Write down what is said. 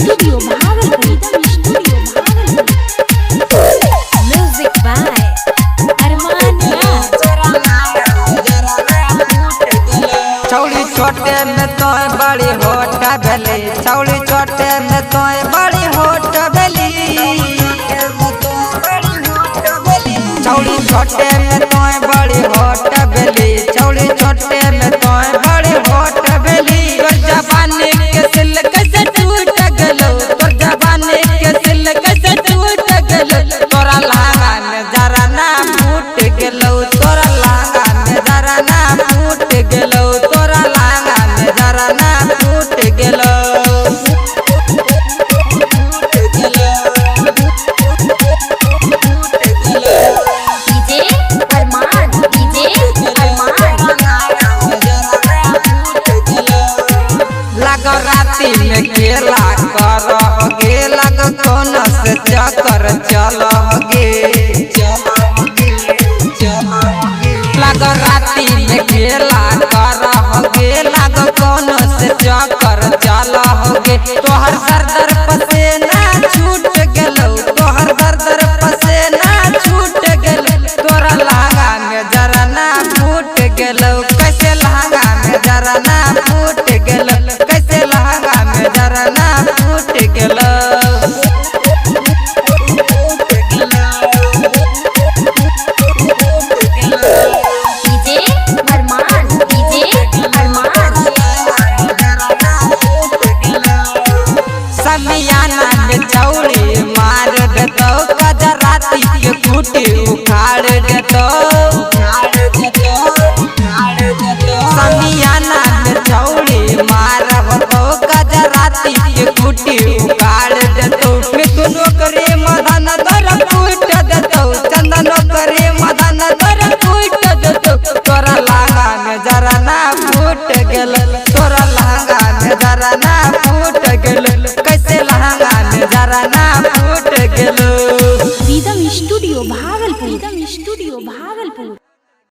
Studio Bhagalpur. Music by अरमान राज। छौड़ी छोटे में तो बड़ी होट भली, छौड़ी छोटे में तो बड़ी होट भली, छौड़ी छोटे में तो बड़ी होट भली, छौड़ी छोटे में तो बड़ी होट भली। तोर जवानी के सिल कैसे टूट गलो, तोर जवानी के सिल कैसे टूट गलो, तोरा लहंगा में जरा ना फूट गलो, तोरा लहंगा में जरा ना फूट गलो, तोरा लहंगा में जरा ना फूट गलो। डीजे अरमान, डीजे अरमान। लगो राती में खेला करोगे, लगो कौन से चक्कर चलोगे, लगो राती में खेला करोगे, लगो कौन से चक्कर चलोगे। तोहर दर पसेना छूट गलो, तोहर दर पसेना छूट गलो, तोरा लहंगा में जरा ना फूट गलो, कैसे लहंगा में जरा ना फूट गलो, कैसे लहंगा में जरा ना फूट गलो। डीजे अरमान, डीजे अरमान। समियाना में चौड़ी मार देतो, गजराती के खूटी उखाड़ देतो।